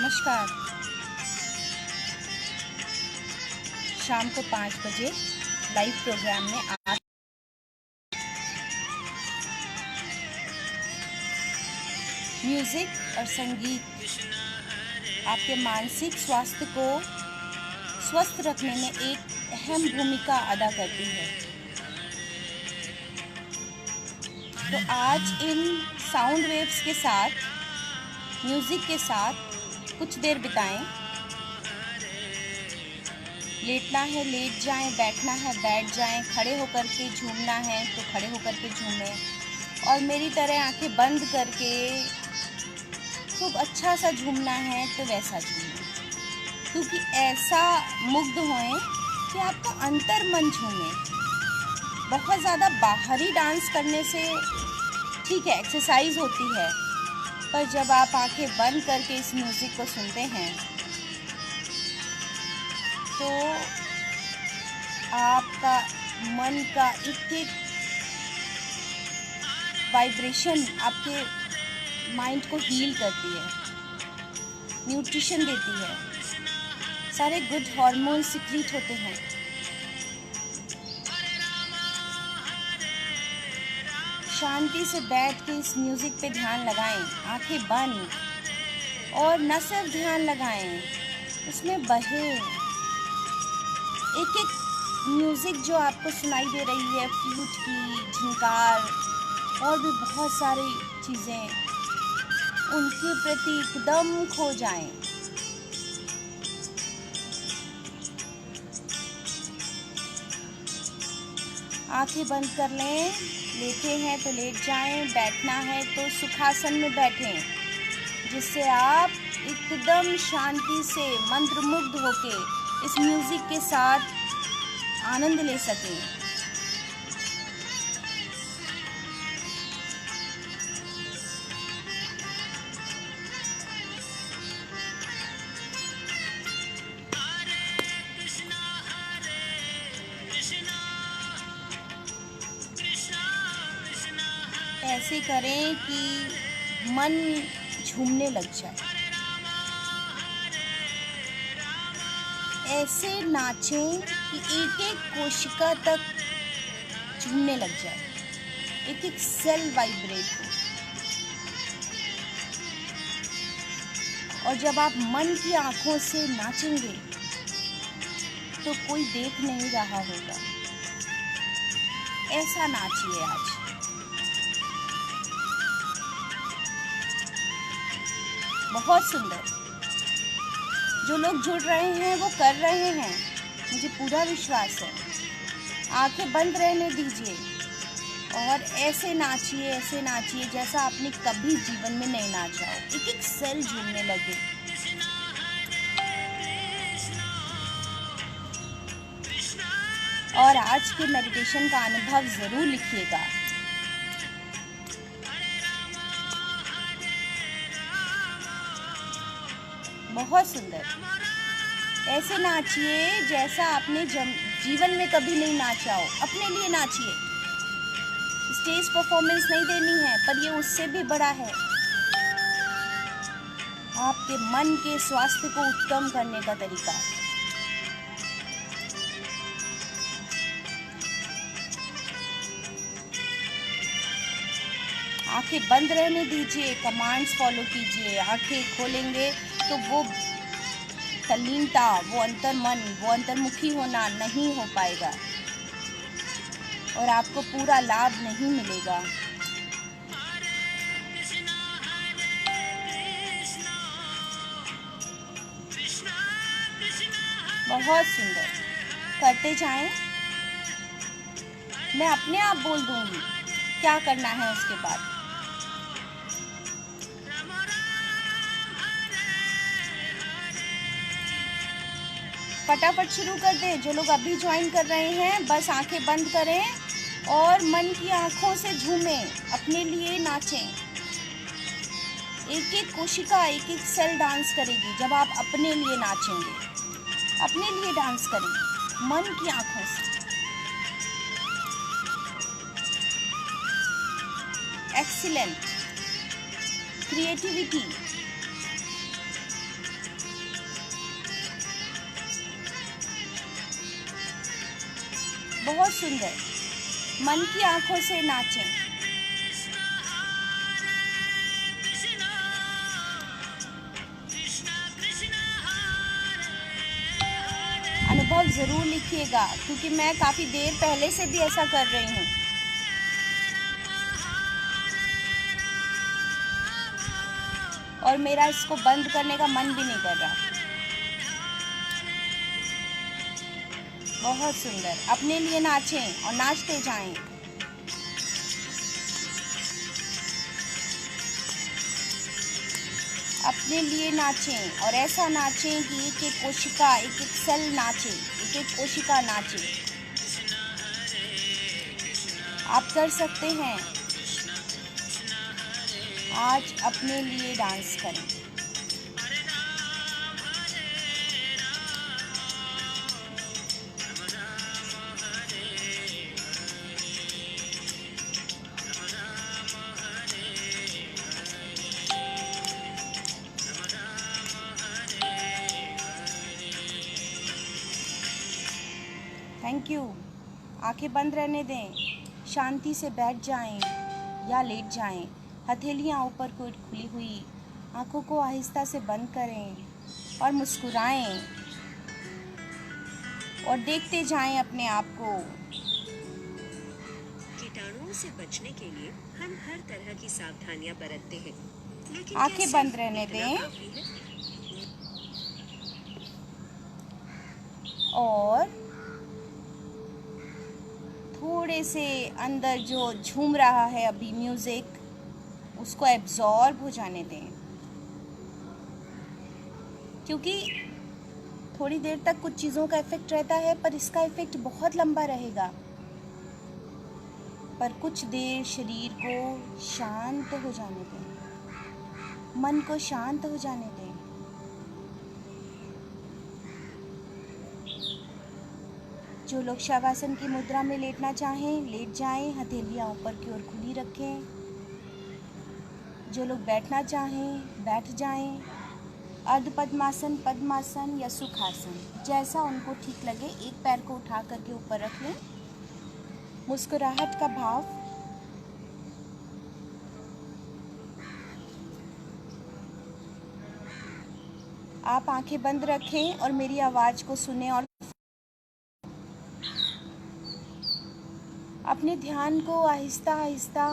नमस्कार। शाम को 5 बजे लाइव प्रोग्राम में आज म्यूज़िक और संगीत आपके मानसिक स्वास्थ्य को स्वस्थ रखने में एक अहम भूमिका अदा करती है। तो आज इन साउंड वेव्स के साथ, म्यूज़िक के साथ कुछ देर बिताएं। लेटना है लेट जाएं, बैठना है बैठ जाएं, खड़े होकर के झूमना है तो खड़े होकर के झूमें और मेरी तरह आंखें बंद करके खूब अच्छा सा झूमना है तो वैसा झूमें, क्योंकि ऐसा मुग्ध होएं कि आपका अंतर मन झूमे। बहुत ज़्यादा बाहरी डांस करने से ठीक है, एक्सरसाइज होती है, पर जब आप आंखें बंद करके इस म्यूज़िक को सुनते हैं तो आपका मन का एक एक वाइब्रेशन आपके माइंड को हील करती है, न्यूट्रिशन देती है, सारे गुड हार्मोन सिक्रीट होते हैं। शांति से बैठ के इस म्यूज़िक पे ध्यान लगाएं, आंखें बंद, और न सिर्फ ध्यान लगाएं, उसमें बहे एक एक म्यूज़िक जो आपको सुनाई दे रही है, फ्लूट की झनकार और भी बहुत सारी चीज़ें, उनके प्रति एकदम खो जाएं। आंखें बंद कर लें, लेटे हैं तो लेट जाएं, बैठना है तो सुखासन में बैठें, जिससे आप एकदम शांति से मंत्रमुग्ध होके इस म्यूज़िक के साथ आनंद ले सकें। ऐसे करें कि मन झूमने लग जाए, ऐसे नाचें कि एक एक कोशिका तक झूमने लग जाए, एक एक सेल वाइब्रेट हो। और जब आप मन की आंखों से नाचेंगे तो कोई देख नहीं रहा होगा, ऐसा नाचिए आज। बहुत सुंदर। जो लोग जुड़ रहे हैं वो कर रहे हैं, मुझे पूरा विश्वास है। आंखें बंद रहने दीजिए और ऐसे नाचिए जैसा आपने कभी जीवन में नहीं नाचा हो। एक एक सेल झूमने लगे। और आज के मेडिटेशन का अनुभव ज़रूर लिखिएगा। बहुत सुंदर। ऐसे नाचिए जैसा आपने जीवन में कभी नहीं नाचा हो। अपने लिए नाचिए। स्टेज परफॉर्मेंस नहीं देनी है, पर ये उससे भी बड़ा है, आपके मन के स्वास्थ्य को उत्तम करने का तरीका। आंखें बंद रहने दीजिए, कमांड्स फॉलो कीजिए। आंखें खोलेंगे तो वो तल्लीनता, वो अंतर्मन, वो अंतर्मुखी होना नहीं हो पाएगा और आपको पूरा लाभ नहीं मिलेगा। बहुत सुंदर। करते जाएं। मैं अपने आप बोल दूंगी क्या करना है उसके बाद। फटाफट शुरू कर दें। जो लोग अभी ज्वाइन कर रहे हैं, बस आंखें बंद करें और मन की आंखों से झूमें, अपने लिए नाचें। एक एक कोशिका, एक एक सेल डांस करेगी जब आप अपने लिए नाचेंगे, अपने लिए डांस करें मन की आंखों से। एक्सीलेंट। क्रिएटिविटी, बहुत सुंदर। मन की आंखों से नाचें। अनुभव ज़रूर लिखिएगा, क्योंकि मैं काफ़ी देर पहले से भी ऐसा कर रही हूँ। और मेरा इसको बंद करने का मन भी नहीं कर रहा। बहुत सुंदर। अपने लिए नाचें और नाचते जाएं। अपने लिए नाचें और ऐसा नाचें कि एक एक कोशिका, एक एक सेल नाचे, एक एक कोशिका नाचे। आप कर सकते हैं। आज अपने लिए डांस करें। Thank you. आंखें बंद रहने दें। शांति से बैठ जाएं या लेट जाएं। हथेलियां ऊपर को खुली हुई, आंखों को आहिस्ता से बंद करें और मुस्कुराएं और देखते जाएं अपने आप को। कीटाणुओं से बचने के लिए हम हर तरह की सावधानियां बरतते हैं, लेकिन आंखें बंद रहने दें और थोड़े से अंदर जो झूम रहा है अभी म्यूज़िक, उसको एब्जॉर्ब हो जाने दें, क्योंकि थोड़ी देर तक कुछ चीज़ों का इफ़ेक्ट रहता है, पर इसका इफ़ेक्ट बहुत लंबा रहेगा। पर कुछ देर शरीर को शांत हो जाने दें, मन को शांत हो जाने दें। जो लोग शवासन की मुद्रा में लेटना चाहें, लेट जाएं, हथेलियां ऊपर की ओर खुली रखें। जो लोग बैठना चाहें, बैठ जाएं। अर्ध पद्मासन, पद्मासन या सुखासन, जैसा उनको ठीक लगे। एक पैर को उठा करके ऊपर रख लें। मुस्कुराहट का भाव। आप आंखें बंद रखें और मेरी आवाज़ को सुनें और अपने ध्यान को आहिस्ता आहिस्ता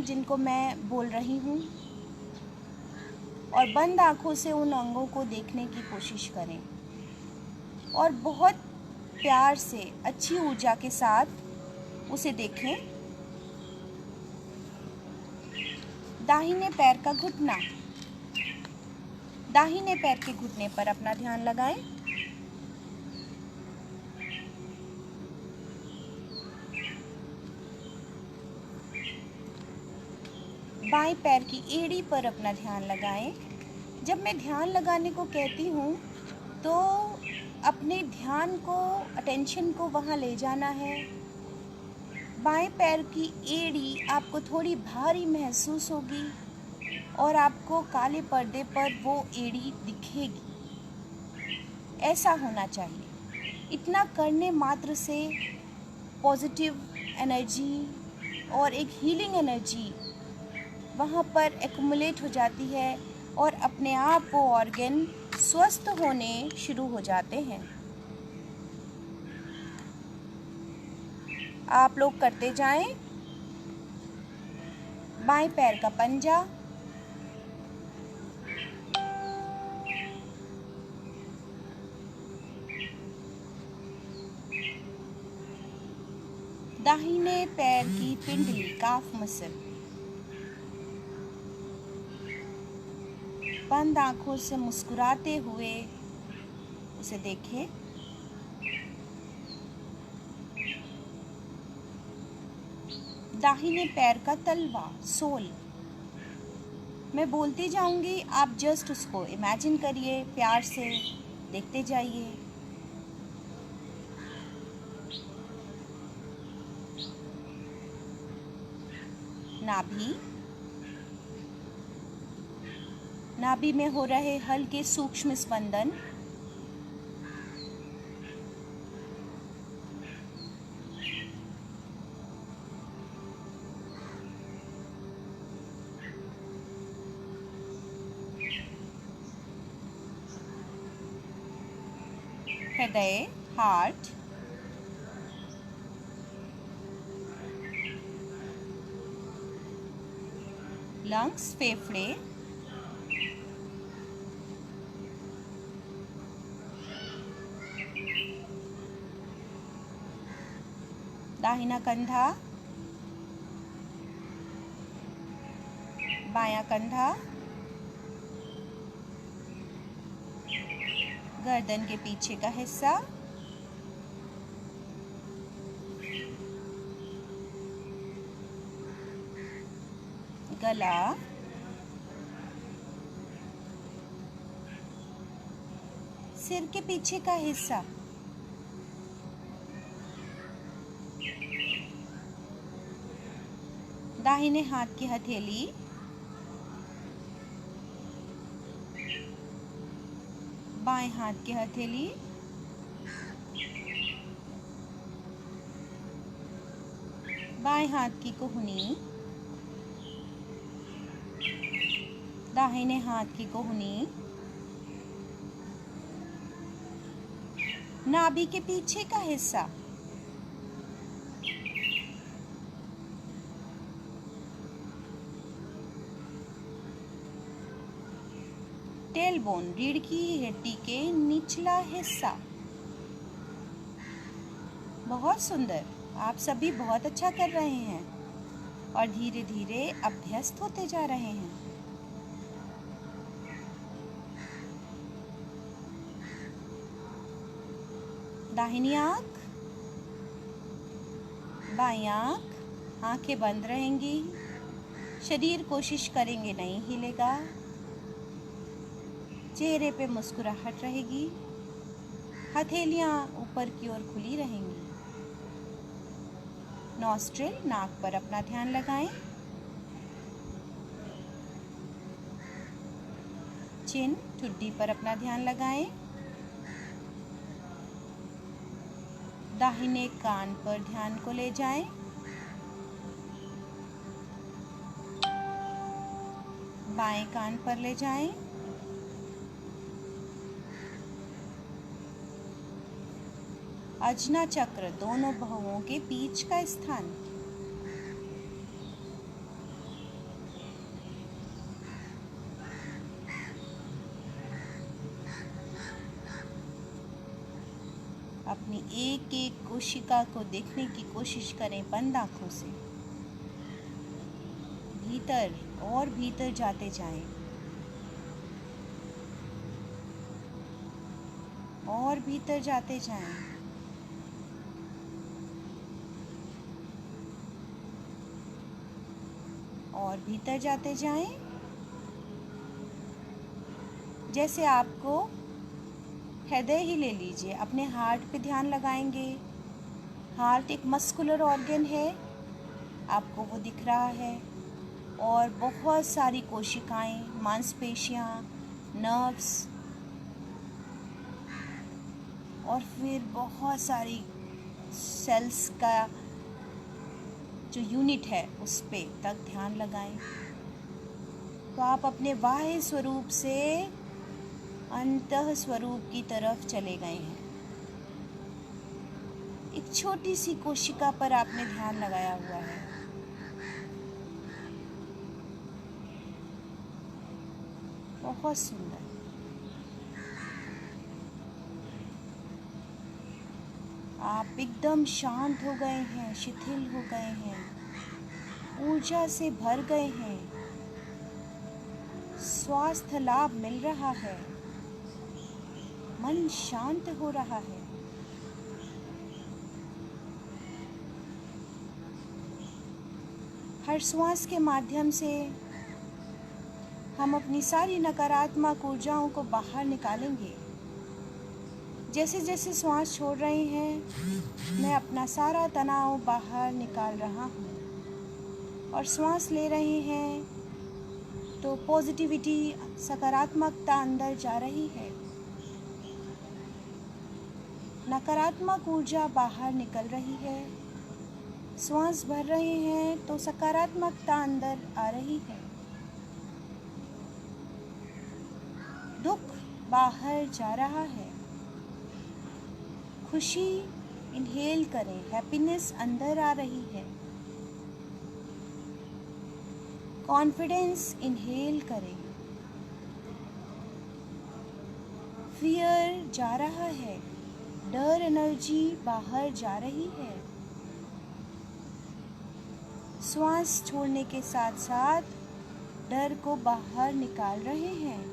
जिनको मैं बोल रही हूँ, और बंद आंखों से उन अंगों को देखने की कोशिश करें और बहुत प्यार से, अच्छी ऊर्जा के साथ उसे देखें। दाहिने पैर का घुटना, दाहिने पैर के घुटने पर अपना ध्यान लगाएं। बाएं पैर की एड़ी पर अपना ध्यान लगाएं। जब मैं ध्यान लगाने को कहती हूँ तो अपने ध्यान को, अटेंशन को वहाँ ले जाना है। बाएं पैर की एड़ी आपको थोड़ी भारी महसूस होगी और आपको काले पर्दे पर वो एड़ी दिखेगी। ऐसा होना चाहिए। इतना करने मात्र से पॉजिटिव एनर्जी और एक हीलिंग एनर्जी वहाँ पर एक्युमुलेट हो जाती है और अपने आप वो ऑर्गन स्वस्थ होने शुरू हो जाते हैं। आप लोग करते जाएं। बाएं पैर का पंजा, दाहिने पैर की पिंडली, काफ मसल। बंद आंखों से मुस्कुराते हुए उसे देखें। दाहिने पैर का तलवा, सोल। मैं बोलती जाऊंगी, आप जस्ट उसको इमेजिन करिए, प्यार से देखते जाइए। नाभि, नाभि में हो रहे हल्के सूक्ष्म स्पंदन। हृदय हार्ट, लंग्स फेफड़े, दाहिना कंधा, बायां कंधा, गर्दन के पीछे का हिस्सा, गला, सिर के पीछे का हिस्सा, दाहिने हाथ की हथेली, बाएं हाथ की हथेली, बाएं हाथ की कोहनी, दाहिने हाथ की कोहनी, नाभि के पीछे का हिस्सा, टेल बोन रीढ़ की हड्डी के निचला हिस्सा। बहुत सुंदर, आप सभी बहुत अच्छा कर रहे हैं और धीरे धीरे अभ्यस्त होते जा रहे हैं। दाहिनी आंख, बाईं आंख, आंखें बंद रहेंगी, शरीर कोशिश करेंगे नहीं हिलेगा, चेहरे पे मुस्कुराहट रहेगी, हथेलियां ऊपर की ओर खुली रहेंगी। नॉस्ट्रिल नाक पर अपना ध्यान लगाएं, चिन ठुड्डी पर अपना ध्यान लगाएं, दाहिने कान पर ध्यान को ले जाएं, बाएं कान पर ले जाएं, अजना चक्र दोनों भुवों के बीच का स्थान, अपनी एक एक कोशिका को देखने की कोशिश करें बंद आंखों से। भीतर और भीतर जाते जाएं और भीतर जाते जाएं। और भीतर जाते जाएं। जैसे आपको हृदय ही ले लीजिए, अपने हार्ट पे ध्यान लगाएंगे। हार्ट एक मस्कुलर ऑर्गन है, आपको वो दिख रहा है, और बहुत सारी कोशिकाएं, मांसपेशियां, नर्व्स और फिर बहुत सारी सेल्स का जो यूनिट है उस पे तक ध्यान लगाएं। तो आप अपने बाह्य स्वरूप से अंतः स्वरूप की तरफ चले गए हैं। एक छोटी सी कोशिका पर आपने ध्यान लगाया हुआ है। बहुत सुंदर। आप एकदम शांत हो गए हैं, शिथिल हो गए हैं, ऊर्जा से भर गए हैं, स्वास्थ्य लाभ मिल रहा है, मन शांत हो रहा है। हर श्वास के माध्यम से हम अपनी सारी नकारात्मक ऊर्जाओं को बाहर निकालेंगे। जैसे जैसे श्वास छोड़ रहे हैं, मैं अपना सारा तनाव बाहर निकाल रहा हूँ। और श्वास ले रहे हैं तो पॉजिटिविटी, सकारात्मकता अंदर जा रही है। नकारात्मक ऊर्जा बाहर निकल रही है। श्वास भर रहे हैं तो सकारात्मकता अंदर आ रही है। दुख बाहर जा रहा है। खुशी इनहेल करें, हैप्पीनेस अंदर आ रही है। कॉन्फिडेंस इनहेल करें, फियर जा रहा है, डर एनर्जी बाहर जा रही है। श्वास छोड़ने के साथ साथ डर को बाहर निकाल रहे हैं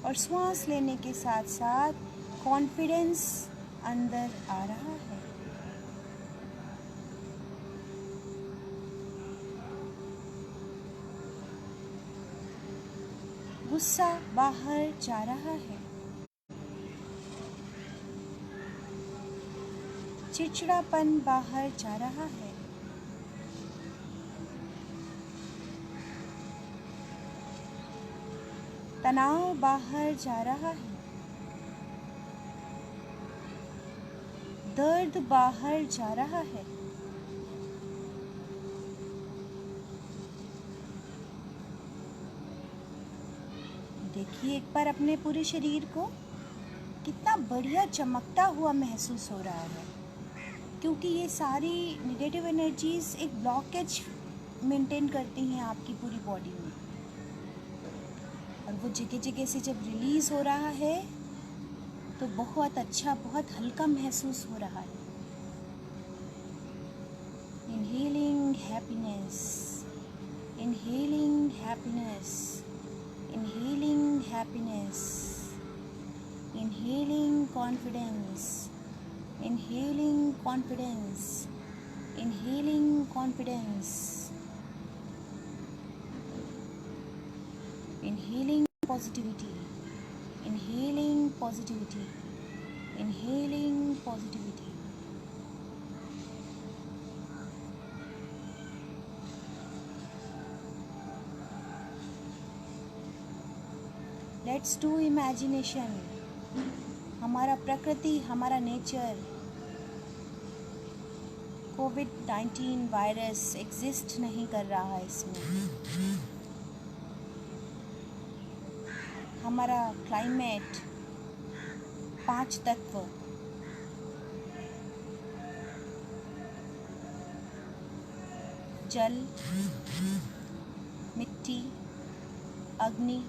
और श्वास लेने के साथ साथ कॉन्फिडेंस अंदर आ रहा है। गुस्सा बाहर जा रहा है, चिड़चिड़ापन बाहर जा रहा है। तनाव बाहर जा रहा है, दर्द बाहर जा रहा है। देखिए एक बार अपने पूरे शरीर को, कितना बढ़िया चमकता हुआ महसूस हो रहा है, क्योंकि ये सारी नेगेटिव एनर्जीज एक ब्लॉकेज मेंटेन करती हैं आपकी पूरी बॉडी में, और वो जगह जगह से जब रिलीज़ हो रहा है तो बहुत अच्छा, बहुत हल्का महसूस हो रहा है। Inhaling happiness, inhaling happiness, inhaling happiness, inhaling confidence, inhaling confidence, inhaling confidence, inhaling positivity, inhaling positivity, inhaling positivity. Let's do imagination. हमारा प्रकृति, हमारा नेचर, कोविड-19 वायरस एग्जिस्ट नहीं कर रहा है इसमें। हमारा क्लाइमेट, 5 तत्व, जल, मिट्टी, अग्नि,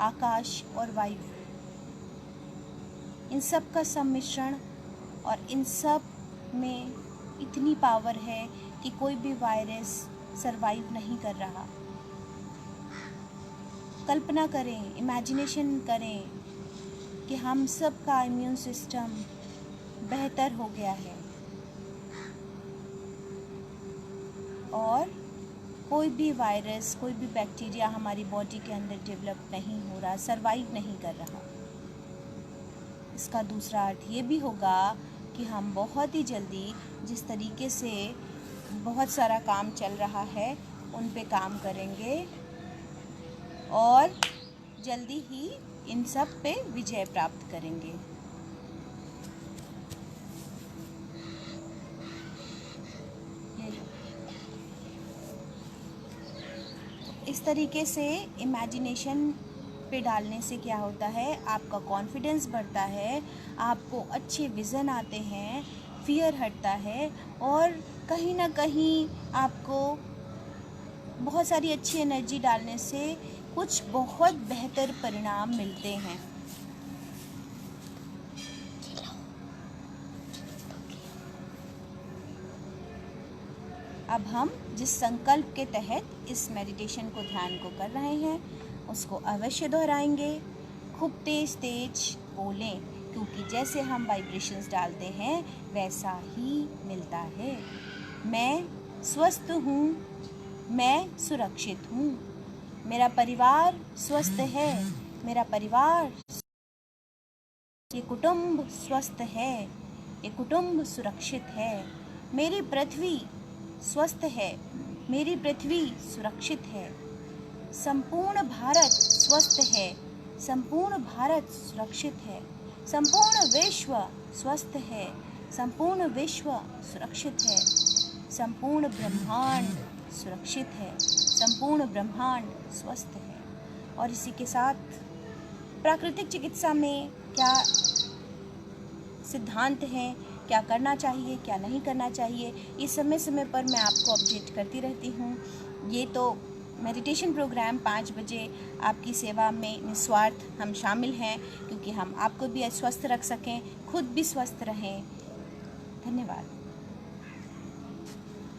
आकाश और वायु, इन सब का सम्मिश्रण, और इन सब में इतनी पावर है कि कोई भी वायरस सरवाइव नहीं कर रहा। कल्पना करें, इमेजिनेशन करें कि हम सब का इम्यून सिस्टम बेहतर हो गया है और कोई भी वायरस, कोई भी बैक्टीरिया हमारी बॉडी के अंदर डेवलप नहीं हो रहा, सरवाइव नहीं कर रहा। इसका दूसरा अर्थ ये भी होगा कि हम बहुत ही जल्दी, जिस तरीके से बहुत सारा काम चल रहा है उन पे काम करेंगे और जल्दी ही इन सब पे विजय प्राप्त करेंगे। इस तरीके से इमेजिनेशन पे डालने से क्या होता है, आपका कॉन्फिडेंस बढ़ता है, आपको अच्छे विज़न आते हैं, फियर हटता है और कहीं ना कहीं आपको बहुत सारी अच्छी एनर्जी डालने से कुछ बहुत बेहतर परिणाम मिलते हैं। अब हम जिस संकल्प के तहत इस मेडिटेशन को, ध्यान को कर रहे हैं, उसको अवश्य दोहराएंगे। खूब तेज तेज बोलें, क्योंकि जैसे हम वाइब्रेशंस डालते हैं वैसा ही मिलता है। मैं स्वस्थ हूँ, मैं सुरक्षित हूँ, मेरा परिवार स्वस्थ है, मेरा परिवार, ये कुटुंब स्वस्थ है, ये कुटुंब सुरक्षित है, मेरी पृथ्वी स्वस्थ है, मेरी पृथ्वी सुरक्षित है, संपूर्ण भारत स्वस्थ है, संपूर्ण भारत सुरक्षित है, संपूर्ण विश्व स्वस्थ है, संपूर्ण विश्व सुरक्षित है, संपूर्ण ब्रह्मांड सुरक्षित है, संपूर्ण ब्रह्मांड स्वस्थ है। और इसी के साथ प्राकृतिक चिकित्सा में क्या सिद्धांत हैं, क्या करना चाहिए क्या नहीं करना चाहिए, ये समय समय पर मैं आपको अपडेट करती रहती हूँ। ये तो मेडिटेशन प्रोग्राम 5 बजे आपकी सेवा में निस्वार्थ हम शामिल हैं, क्योंकि हम आपको भी स्वस्थ रख सकें, खुद भी स्वस्थ रहें। धन्यवाद।